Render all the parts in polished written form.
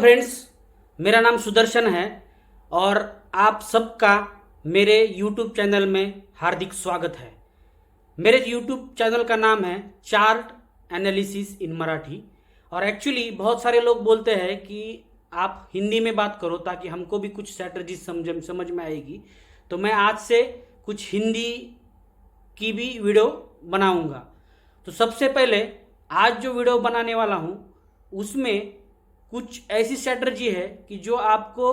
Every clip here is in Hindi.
फ्रेंड्स, मेरा नाम सुदर्शन है और आप सबका मेरे YouTube चैनल में हार्दिक स्वागत है। मेरे YouTube चैनल का नाम है चार्ट एनालिसिस इन मराठी। और एक्चुअली बहुत सारे लोग बोलते हैं कि आप हिंदी में बात करो ताकि हमको भी कुछ स्ट्रैटेजी समझ में आएगी। तो मैं आज से कुछ हिंदी की भी वीडियो बनाऊंगा। तो सबसे पहले आज जो वीडियो बनाने वाला हूँ उसमें कुछ ऐसी स्ट्रैटेजी है कि जो आपको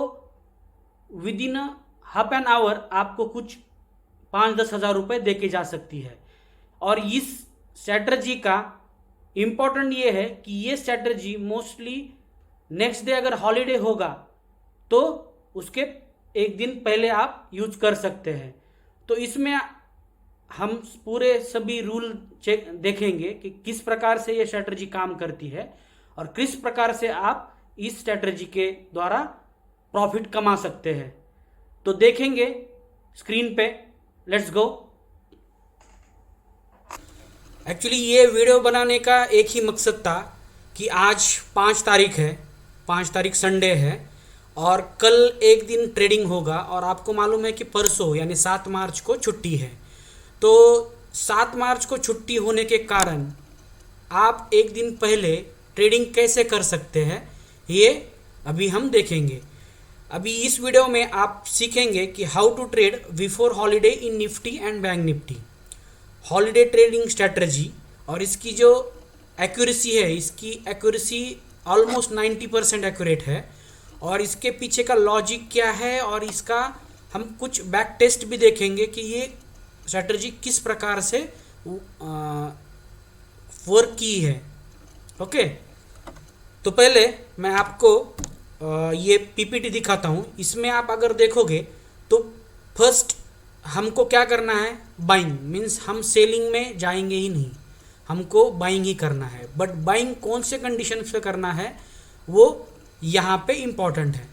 with in half an hour आपको कुछ 5-10 हज़ार रुपये दे के जा सकती है। और इस स्ट्रैटेजी का इम्पोर्टेंट ये है कि ये स्ट्रैटेजी मोस्टली नेक्स्ट डे अगर हॉलीडे होगा तो उसके एक दिन पहले आप यूज कर सकते हैं। तो इसमें हम पूरे सभी रूल चेक देखेंगे कि किस प्रकार से ये स्ट्रैटेजी काम करती है और किस प्रकार से आप इस स्ट्रैटेजी के द्वारा प्रॉफिट कमा सकते हैं। तो देखेंगे स्क्रीन पे। Let's go. एक्चुअली ये वीडियो बनाने का एक ही मकसद था कि आज 5 तारीख है, 5 तारीख संडे है और कल एक दिन ट्रेडिंग होगा। और आपको मालूम है कि परसों यानी 7 मार्च को छुट्टी है। तो 7 मार्च को छुट्टी होने के कारण आप एक दिन पहले ट्रेडिंग कैसे कर सकते हैं ये अभी हम देखेंगे। अभी इस वीडियो में आप सीखेंगे कि how to trade before holiday in Nifty and bank Nifty, holiday trading strategy. और इसकी जो एक्यूरेसी है, इसकी एक्यूरेसी ऑलमोस्ट 90% एक्यूरेट है। और इसके पीछे का लॉजिक क्या है और इसका हम कुछ बैक टेस्ट भी देखेंगे कि ये स्ट्रैटेजी किस प्रकार से वर्क की है। ओके, तो पहले मैं आपको ये पीपीटी दिखाता हूँ। इसमें आप अगर देखोगे तो फर्स्ट हमको क्या करना है, बाइंग मीन्स हम सेलिंग में जाएंगे ही नहीं, हमको बाइंग ही करना है। बट बाइंग कौन से कंडीशन पे करना है वो यहाँ पे इम्पॉर्टेंट है।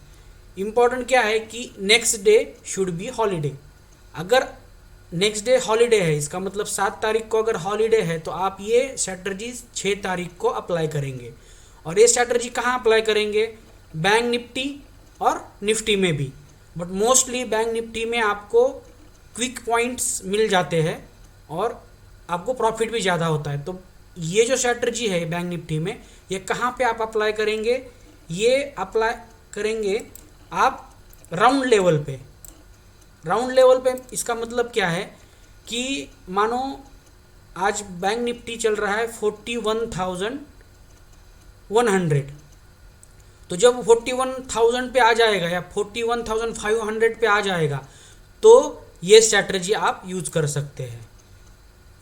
इम्पॉर्टेंट क्या है कि next day should be holiday. अगर नेक्स्ट डे हॉलीडे है, इसका मतलब 7 तारीख को अगर हॉलीडे है तो आप ये स्ट्रैटेजी 6 तारीख को अप्लाई करेंगे। और ये स्ट्रैटेजी कहाँ अप्लाई करेंगे, बैंक निफ्टी और निफ्टी में भी। बट मोस्टली बैंक निफ्टी में आपको क्विक पॉइंट्स मिल जाते हैं और आपको प्रॉफिट भी ज़्यादा होता है। तो ये जो स्ट्रैटेजी है बैंक निफ्टी में, ये कहाँ पे आप अप्लाई करेंगे, ये अप्लाई करेंगे आप राउंड लेवल पे। राउंड लेवल पे इसका मतलब क्या है कि मानो आज बैंक निफ्टी चल रहा है 41,100। तो जब 41,000 पे आ जाएगा या 41,500 पे आ जाएगा तो ये स्ट्रैटेजी आप यूज कर सकते हैं।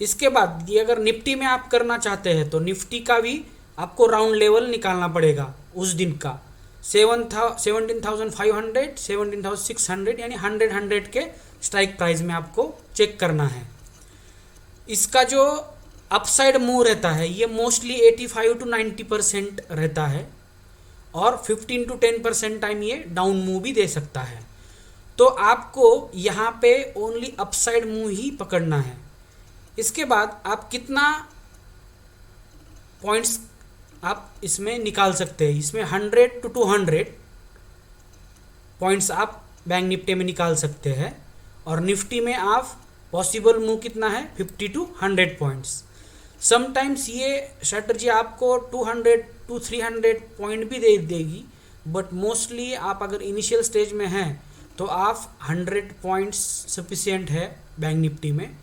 इसके बाद ये अगर निफ्टी में आप करना चाहते हैं तो निफ्टी का भी आपको राउंड लेवल निकालना पड़ेगा उस दिन का। 17,500, 17,600 यानी 100 के स्ट्राइक प्राइस में आपको चेक करना है। इसका जो अपसाइड मूव रहता है ये मोस्टली 85 to 90% रहता है और 15 to 10% टाइम ये डाउन मूव भी दे सकता है। तो आपको यहाँ पे ओनली अपसाइड मूव ही पकड़ना है। इसके बाद आप कितना पॉइंट्स आप इसमें निकाल सकते हैं, इसमें 100 to 200 पॉइंट्स आप बैंक निफ्टी में निकाल सकते हैं। और निफ्टी में आप पॉसिबल मूव कितना है, 50 to 100 पॉइंट्स। समटाइम्स ये स्ट्रैटेजी आपको 200 to 300 पॉइंट भी दे देगी। बट मोस्टली आप अगर इनिशियल स्टेज में हैं तो आप 100 पॉइंट्स सफिशिएंट है बैंक निफ्टी में।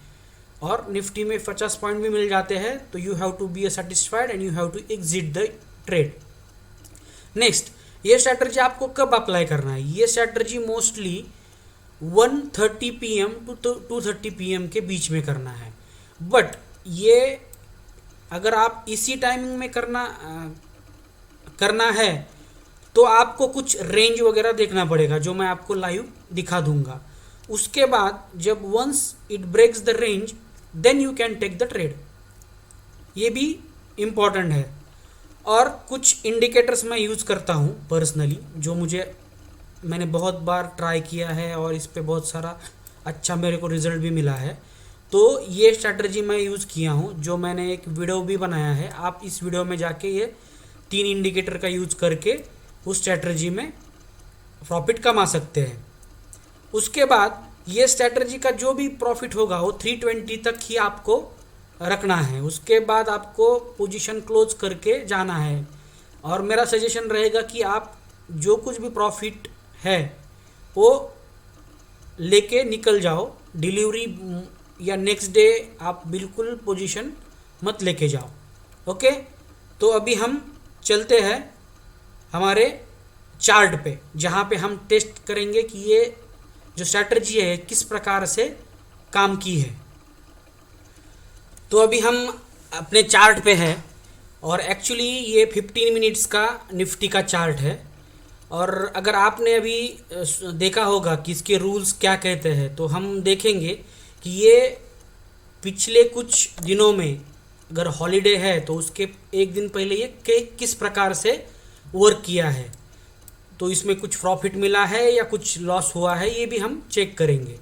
और निफ्टी में 50 पॉइंट भी मिल जाते हैं। तो you have to be satisfied and you have to exit the trade. Next, ये स्ट्रैटेजी आपको कब अप्लाई करना है, ये strategy mostly 1:30 PM to 2:30 PM के बीच में करना है। बट ये अगर आप इसी टाइमिंग में करना है तो आपको कुछ रेंज वगैरह देखना पड़ेगा जो मैं आपको लाइव दिखा दूंगा। उसके बाद जब once it breaks the range then you can take the trade. ये भी इम्पॉर्टेंट है। और कुछ इंडिकेटर्स मैं यूज़ करता हूँ पर्सनली, जो मैंने बहुत बार ट्राई किया है और इस पे बहुत सारा अच्छा मेरे को रिजल्ट भी मिला है। तो ये स्ट्रैटेजी मैं यूज़ किया हूँ, जो मैंने एक वीडियो भी बनाया है। आप इस वीडियो में जाके ये 3 इंडिकेटर का यूज़ करके उस स्ट्रैटेजी में प्रॉफिट कमा सकते हैं। उसके बाद ये स्ट्रैटेजी का जो भी प्रॉफिट होगा वो 320 तक ही आपको रखना है। उसके बाद आपको पोजीशन क्लोज करके जाना है। और मेरा सजेशन रहेगा कि आप जो कुछ भी प्रॉफिट है वो लेके निकल जाओ। डिलीवरी या नेक्स्ट डे आप बिल्कुल पोजीशन मत लेके जाओ। ओके, तो अभी हम चलते हैं हमारे चार्ट पे, जहाँ पे हम टेस्ट करेंगे कि ये जो स्ट्रैटेजी है किस प्रकार से काम की है। तो अभी हम अपने चार्ट पे हैं और एक्चुअली ये 15 मिनट्स का निफ्टी का चार्ट है। और अगर आपने अभी देखा होगा कि इसके रूल्स क्या कहते हैं, तो हम देखेंगे कि ये पिछले कुछ दिनों में अगर हॉलीडे है तो उसके एक दिन पहले ये किस प्रकार से वर्क किया है। तो इसमें कुछ प्रॉफिट मिला है या कुछ लॉस हुआ है, ये भी हम चेक करेंगे।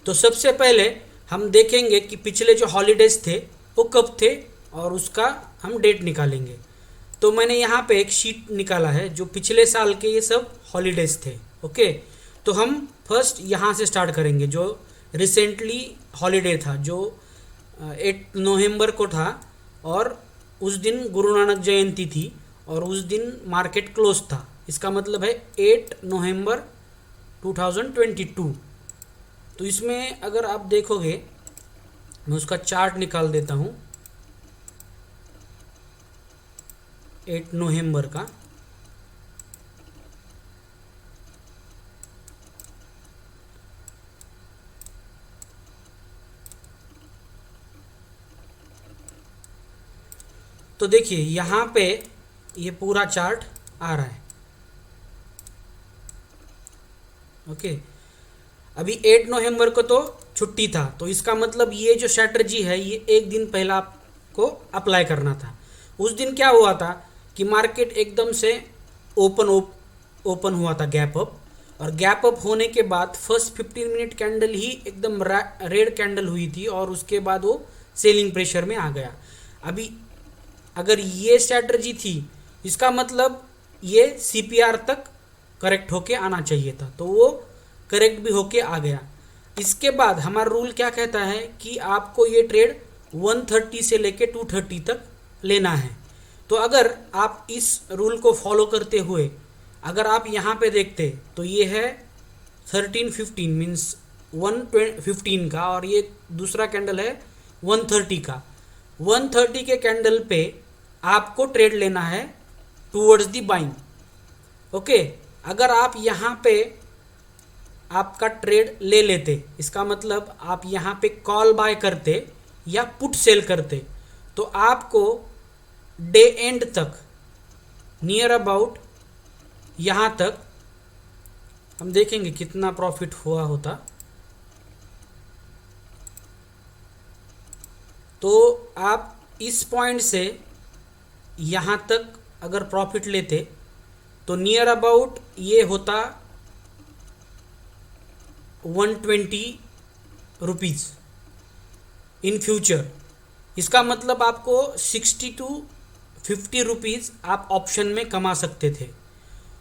तो सबसे पहले हम देखेंगे कि पिछले जो हॉलीडेज थे वो कब थे और उसका हम डेट निकालेंगे। तो मैंने यहाँ पे एक शीट निकाला है जो पिछले साल के ये सब हॉलीडेज थे। ओके, तो हम फर्स्ट यहाँ से स्टार्ट करेंगे जो रिसेंटली हॉलीडे था, जो 8 नवंबर को था और उस दिन गुरु नानक जयंती थी और उस दिन मार्केट क्लोज था। इसका मतलब है 8 नवंबर 2022। तो इसमें अगर आप देखोगे, मैं उसका चार्ट निकाल देता हूँ 8 नवंबर का। तो देखिए यहाँ पे ये पूरा चार्ट आ रहा है। ओके, अभी 8 नवंबर को तो छुट्टी था, तो इसका मतलब ये जो स्ट्रैटेजी है ये एक दिन पहला आपको अप्लाई करना था। उस दिन क्या हुआ था कि मार्केट एकदम से ओपन हुआ था, गैप अप। और गैप अप होने के बाद फर्स्ट 15 मिनट कैंडल ही एकदम रेड कैंडल हुई थी और उसके बाद वो सेलिंग प्रेशर में आ गया। अभी अगर ये स्ट्रैटेजी थी, इसका मतलब ये CPR तक करेक्ट होके आना चाहिए था, तो वो करेक्ट भी होके आ गया। इसके बाद हमारा रूल क्या कहता है कि आपको ये ट्रेड 130 से लेके 230 तक लेना है। तो अगर आप इस रूल को फॉलो करते हुए अगर आप यहाँ पे देखते तो ये है 1315 मीन्स 115 का, और ये दूसरा कैंडल है 130 का। 130 के कैंडल पे आपको ट्रेड लेना है टूवर्ड्स दी बाइंग। ओके, अगर आप यहाँ पे आपका ट्रेड ले लेते, इसका मतलब आप यहाँ पे कॉल बाय करते या पुट सेल करते, तो आपको डे एंड तक नियर अबाउट यहाँ तक हम देखेंगे कितना प्रॉफिट हुआ होता। तो आप इस पॉइंट से यहाँ तक अगर प्रॉफिट लेते तो नियर अबाउट ये होता 120 रुपीज़ इन फ्यूचर। इसका मतलब आपको 60 to 50 रुपीज़ आप ऑप्शन में कमा सकते थे।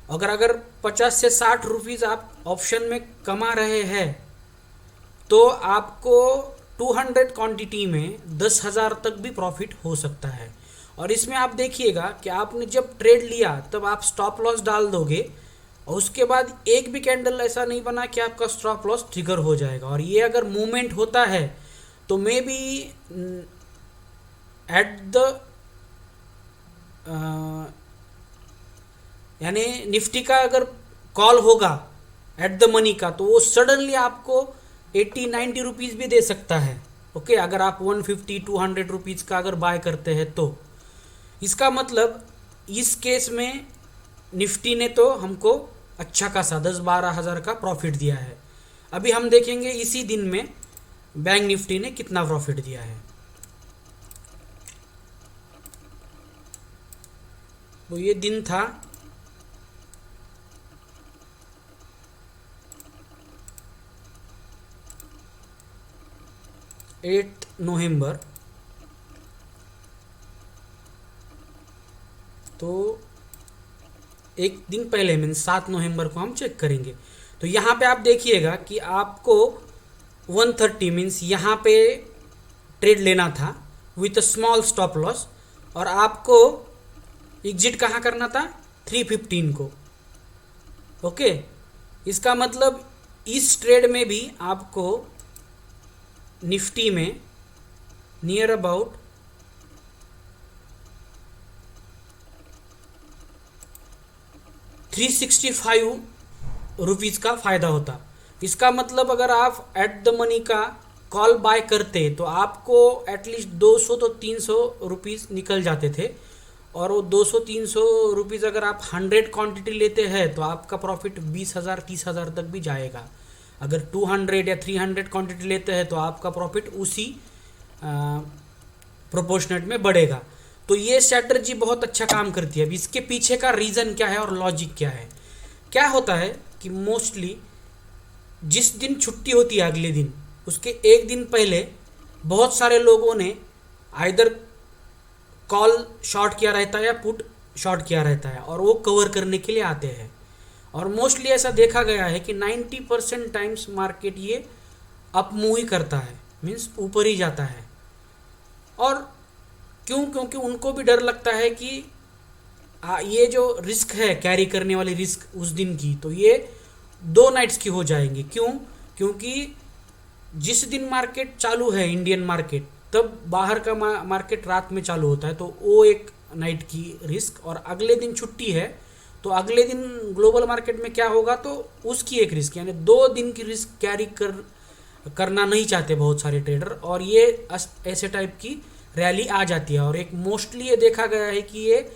अगर 50 से 60 रुपीज़ आप ऑप्शन में कमा रहे हैं तो आपको 200 क्वांटिटी में 10,000 तक भी प्रॉफिट हो सकता है। और इसमें आप देखिएगा कि आपने जब ट्रेड लिया तब आप स्टॉप लॉस डाल दोगे और उसके बाद एक भी कैंडल ऐसा नहीं बना कि आपका स्टॉप लॉस ट्रिगर हो जाएगा। और ये अगर मूवमेंट होता है तो मे बी एट द यानी निफ्टी का अगर कॉल होगा एट द मनी का, तो वो सडनली आपको 80-90 रुपीज़ भी दे सकता है। ओके, अगर आप 150-200 रुपीज़ का अगर बाय करते हैं तो इसका मतलब इस केस में निफ्टी ने तो हमको अच्छा खासा 10-12 हज़ार का प्रॉफिट दिया है। अभी हम देखेंगे इसी दिन में बैंक निफ्टी ने कितना प्रॉफिट दिया है। तो ये दिन था 8 नवंबर। तो एक दिन पहले मीन्स 7 नवंबर को हम चेक करेंगे। तो यहाँ पे आप देखिएगा कि आपको 130 मीन्स यहाँ पे ट्रेड लेना था with a small stop loss, और आपको एग्जिट कहाँ करना था 315 को। ओके, इसका मतलब इस ट्रेड में भी आपको निफ्टी में नियर अबाउट 365 रुपीज़ का फ़ायदा होता। इसका मतलब अगर आप एट द मनी का कॉल बाय करते तो आपको एटलीस्ट 200 तो 300 रुपीज़ निकल जाते थे, और वो 200-300 रुपीज़ अगर आप 100 क्वांटिटी लेते हैं तो आपका प्रॉफिट 20,000 30,000 तक भी जाएगा। अगर 200 या 300 क्वांटिटी लेते हैं तो आपका प्रॉफिट उसी प्रोपोर्शनेट में बढ़ेगा। तो ये स्ट्रैटेजी बहुत अच्छा काम करती है। अब इसके पीछे का रीज़न क्या है और लॉजिक क्या है? क्या होता है कि मोस्टली जिस दिन छुट्टी होती है अगले दिन, उसके एक दिन पहले बहुत सारे लोगों ने आइदर कॉल शॉर्ट किया रहता है या पुट शॉर्ट किया रहता है, और वो कवर करने के लिए आते हैं। और मोस्टली ऐसा देखा गया है कि 90% टाइम्स मार्केट ये अप मूव ही करता है, मीन्स ऊपर ही जाता है। और क्यों? क्योंकि उनको भी डर लगता है कि ये जो रिस्क है, कैरी करने वाली रिस्क उस दिन की, तो ये 2 नाइट्स की हो जाएंगी। क्यों? क्योंकि जिस दिन मार्केट चालू है इंडियन मार्केट, तब बाहर का मार्केट रात में चालू होता है, तो वो एक नाइट की रिस्क, और अगले दिन छुट्टी है तो अगले दिन ग्लोबल मार्केट में क्या होगा तो उसकी एक रिस्क, यानी 2 दिन की रिस्क कैरी करना नहीं चाहते बहुत सारे ट्रेडर, और ये ऐसे टाइप की रैली आ जाती है। और एक मोस्टली ये देखा गया है कि ये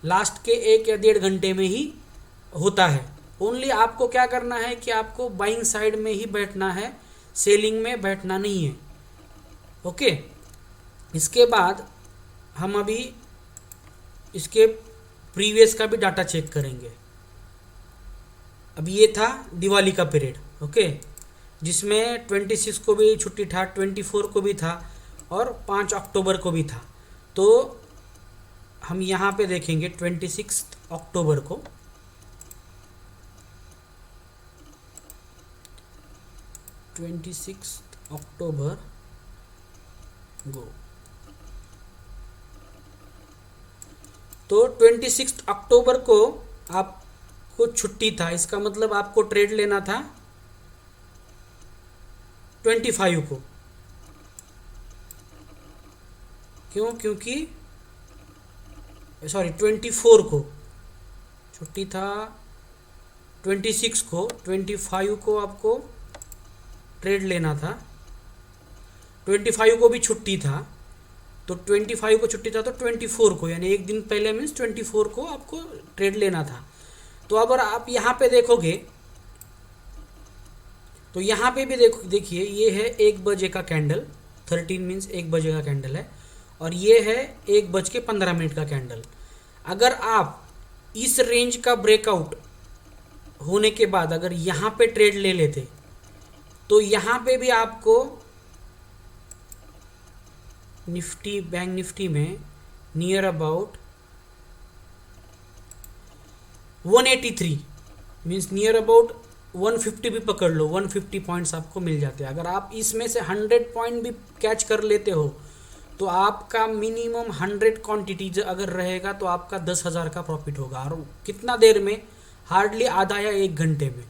लास्ट के 1 या 1.5 घंटे में ही होता है। ओनली आपको क्या करना है कि आपको बाइंग साइड में ही बैठना है, सेलिंग में बैठना नहीं है। ओके, इसके बाद हम अभी इसके प्रीवियस का भी डाटा चेक करेंगे। अब ये था दिवाली का पीरियड, ओके, जिसमें 26 को भी छुट्टी था, 24 को भी था, और 5 अक्टूबर को भी था। तो हम यहाँ पे देखेंगे 26 अक्टूबर को। अक्टूबर गो। तो 26 अक्टूबर को आपको छुट्टी था, इसका मतलब आपको ट्रेड लेना था 25 को। क्यों? क्योंकि सॉरी 24 को छुट्टी था, 26 को, 25 को आपको ट्रेड लेना था। 25 को भी छुट्टी था, तो 25 को छुट्टी था तो 24 को, यानी एक दिन पहले मीन्स 24 को आपको ट्रेड लेना था। तो अब आप यहाँ पे देखोगे तो यहाँ पे भी देखिए ये है 1 बजे का कैंडल, 13 मीन्स 1 बजे का कैंडल है, और ये है 1:15 का कैंडल। अगर आप इस रेंज का ब्रेकआउट होने के बाद अगर यहाँ पे ट्रेड ले लेते तो यहाँ पे भी आपको निफ्टी, बैंक निफ्टी में near about 183 means near about 150 भी पकड़ लो, 150 पॉइंट्स आपको मिल जाते हैं। अगर आप इसमें से 100 पॉइंट भी कैच कर लेते हो तो आपका मिनिमम 100 क्वांटिटी अगर रहेगा तो आपका 10,000 का प्रॉफिट होगा। और कितना देर में? हार्डली आधा या 1 घंटे में।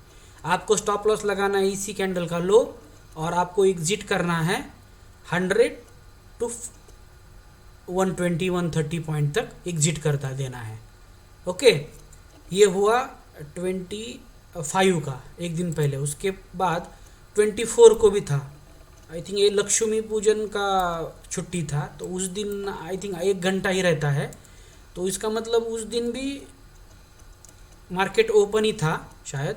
आपको स्टॉप लॉस लगाना है इसी कैंडल का लो, और आपको एग्जिट करना है 100 टू 120-130 पॉइंट तक एग्जिट करता देना है। ओके, ये हुआ 25 का, एक दिन पहले। उसके बाद 24 को भी था, आई थिंक ये लक्ष्मी पूजन का छुट्टी था, तो उस दिन आई थिंक 1 घंटा ही रहता है, तो इसका मतलब उस दिन भी मार्केट ओपन ही था शायद।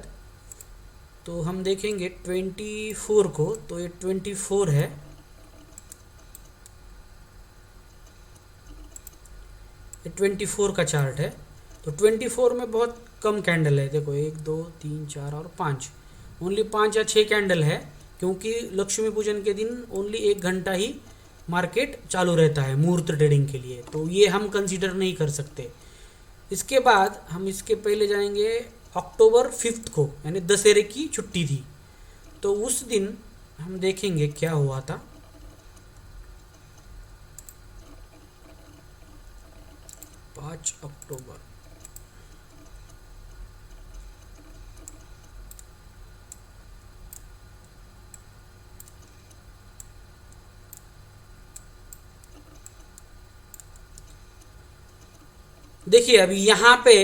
तो हम देखेंगे 24 को, तो ये 24 है, ये 24 का चार्ट है। तो 24 में बहुत कम कैंडल है, देखो 1 2 3 4 और 5, ओनली 5 या 6 कैंडल है, क्योंकि लक्ष्मी पूजन के दिन ओनली 1 घंटा ही मार्केट चालू रहता है मुहूर्त ट्रेडिंग के लिए, तो ये हम कंसीडर नहीं कर सकते। इसके बाद हम इसके पहले जाएंगे अक्टूबर 5 को, यानी दशहरे की छुट्टी थी, तो उस दिन हम देखेंगे क्या हुआ था। 5 अक्टूबर, देखिए अभी यहाँ पे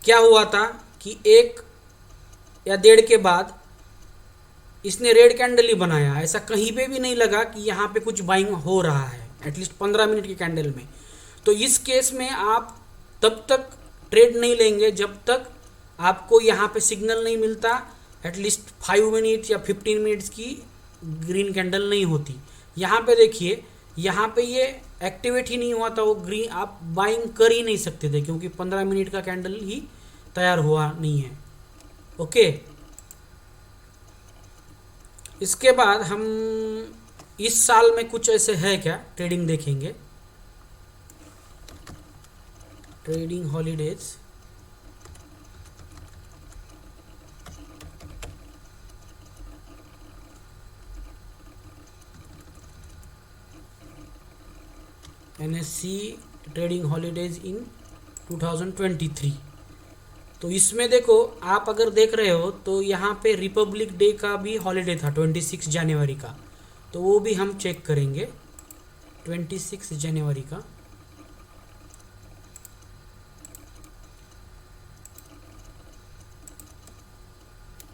क्या हुआ था कि 1 या 1.5 के बाद इसने रेड कैंडल ही बनाया। ऐसा कहीं पे भी नहीं लगा कि यहाँ पे कुछ बाइंग हो रहा है, एटलीस्ट 15 मिनट की कैंडल में। तो इस केस में आप तब तक ट्रेड नहीं लेंगे जब तक आपको यहाँ पे सिग्नल नहीं मिलता, एटलीस्ट 5 मिनट या 15 मिनट्स की ग्रीन कैंडल नहीं होती। यहाँ पे देखिए, यहाँ पे ये एक्टिवेट ही नहीं हुआ था वो ग्रीन, आप बाइंग कर ही नहीं सकते थे क्योंकि 15 मिनट का कैंडल ही तैयार हुआ नहीं है। ओके, इसके बाद हम इस साल में कुछ ऐसे है क्या ट्रेडिंग देखेंगे, trading holidays. NSE trading holidays in 2023। तो इसमें देखो, आप अगर देख रहे हो तो यहाँ पे रिपब्लिक डे का भी हॉलीडे था 26 जनवरी का, तो वो भी हम चेक करेंगे 26 जनवरी का।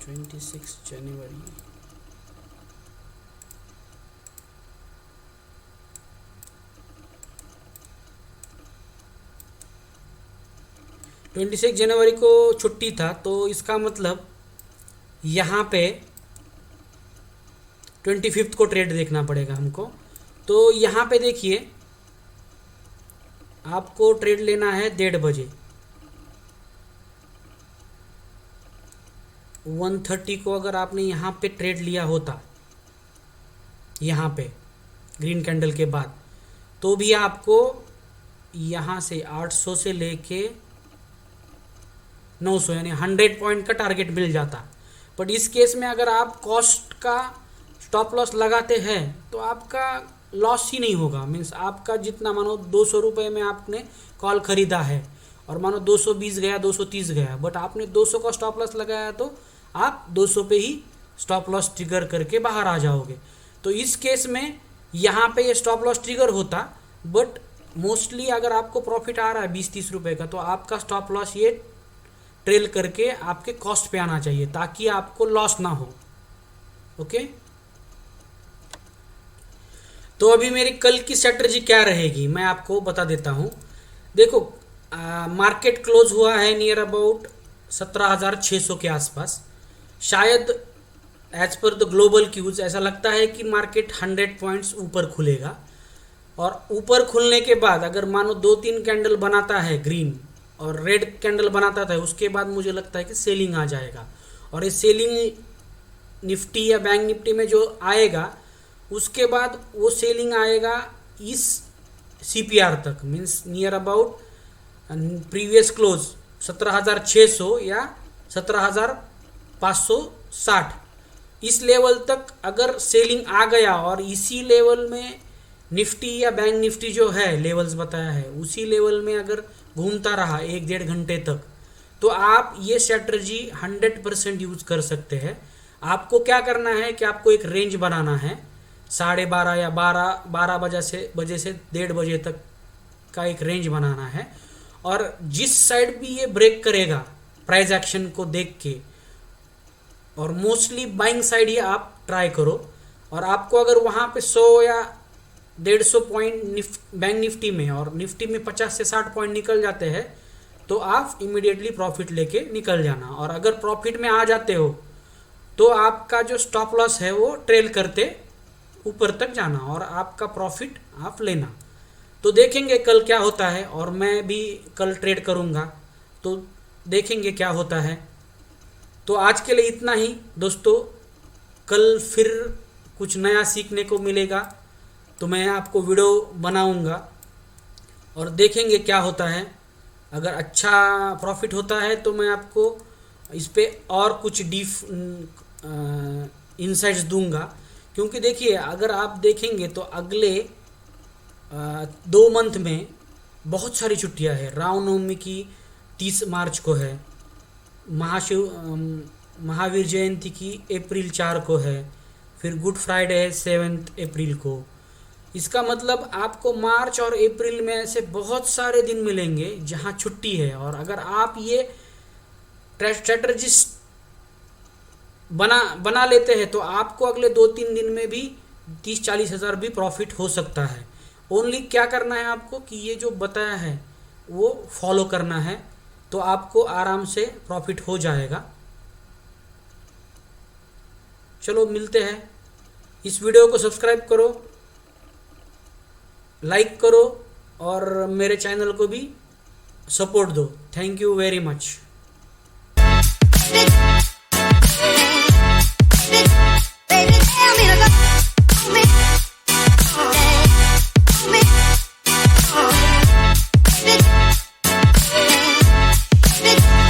जनवरी 26 जनवरी को छुट्टी था, तो इसका मतलब यहाँ पे 25 को ट्रेड देखना पड़ेगा हमको। तो यहाँ पे देखिए, आपको ट्रेड लेना है 1:30 बजे, 1:30 को अगर आपने यहाँ पे ट्रेड लिया होता, यहाँ पे ग्रीन कैंडल के बाद, तो भी आपको यहाँ से 800 से लेके 900 यानी 100 पॉइंट का टारगेट मिल जाता। बट इस केस में अगर आप कॉस्ट का स्टॉप लॉस लगाते हैं तो आपका लॉस ही नहीं होगा। मीन्स आपका जितना, मानो 200 रुपये में आपने कॉल खरीदा है और मानो 220 गया, 230 गया, बट आपने 200 का स्टॉप लॉस लगाया तो आप 200 पे ही स्टॉप लॉस ट्रिगर करके बाहर आ जाओगे। तो इस केस में यहाँ पे ये स्टॉप लॉस ट्रिगर होता, बट मोस्टली अगर आपको प्रॉफिट आ रहा है 20-30 रुपये का, तो आपका स्टॉप लॉस ये ट्रेल करके आपके कॉस्ट पे आना चाहिए ताकि आपको लॉस ना हो। ओके, तो अभी मेरी कल की स्ट्रेटजी क्या रहेगी मैं आपको बता देता हूँ। देखो, मार्केट क्लोज हुआ है नियर अबाउट 17,600 के आसपास। शायद as per the global cues ऐसा लगता है कि मार्केट 100 पॉइंट्स ऊपर खुलेगा, और ऊपर खुलने के बाद अगर मानो 2-3 कैंडल बनाता है ग्रीन और रेड कैंडल बनाता था, उसके बाद मुझे लगता है कि सेलिंग आ जाएगा। और ये सेलिंग निफ्टी या बैंक निफ्टी में जो आएगा, उसके बाद वो सेलिंग आएगा इस CPR तक, means near about previous close 17,600 या 17,560, इस लेवल तक अगर सेलिंग आ गया और इसी लेवल में निफ्टी या बैंक निफ्टी जो है लेवल्स बताया है उसी लेवल में अगर घूमता रहा 1-1.5 घंटे तक, तो आप ये स्ट्रेटजी 100% यूज कर सकते हैं। आपको क्या करना है कि आपको एक रेंज बनाना है, 12:30 या 12 बजे से 1:30 बजे तक का एक रेंज बनाना है, और जिस साइड भी ये ब्रेक करेगा प्राइस एक्शन को देख के, और मोस्टली बाइंग साइड ही आप ट्राई करो। और आपको अगर वहाँ पे 100 या 150 पॉइंट बैंक निफ्टी में और निफ्टी में 50 से 60 पॉइंट निकल जाते हैं, तो आप इमीडिएटली प्रॉफिट लेके निकल जाना। और अगर प्रॉफिट में आ जाते हो तो आपका जो स्टॉप लॉस है वो ट्रेल करते ऊपर तक जाना और आपका प्रॉफिट आप लेना। तो देखेंगे कल क्या होता है, और मैं भी कल ट्रेड करूँगा, तो देखेंगे क्या होता है। तो आज के लिए इतना ही दोस्तों, कल फिर कुछ नया सीखने को मिलेगा तो मैं आपको वीडियो बनाऊंगा और देखेंगे क्या होता है। अगर अच्छा प्रॉफिट होता है तो मैं आपको इस पे और कुछ डीप इंसाइट्स दूंगा। क्योंकि देखिए, अगर आप देखेंगे तो अगले 2 मंथ में बहुत सारी छुट्टियां हैं। रामनवमी की 30 मार्च को है, महावीर जयंती की अप्रैल 4 को है, फिर गुड फ्राइडे है 7 अप्रैल को। इसका मतलब आपको मार्च और अप्रैल में ऐसे बहुत सारे दिन मिलेंगे जहां छुट्टी है। और अगर आप ये स्ट्रेटजिस्ट बना लेते हैं तो आपको अगले 2-3 दिन में भी 30-40 हज़ार भी प्रॉफिट हो सकता है। ओनली क्या करना है आपको कि ये जो बताया है वो फॉलो करना है, तो आपको आराम से प्रॉफिट हो जाएगा। चलो मिलते हैं। इस वीडियो को सब्सक्राइब करो, लाइक करो और मेरे चैनल को भी सपोर्ट दो। Thank you very much.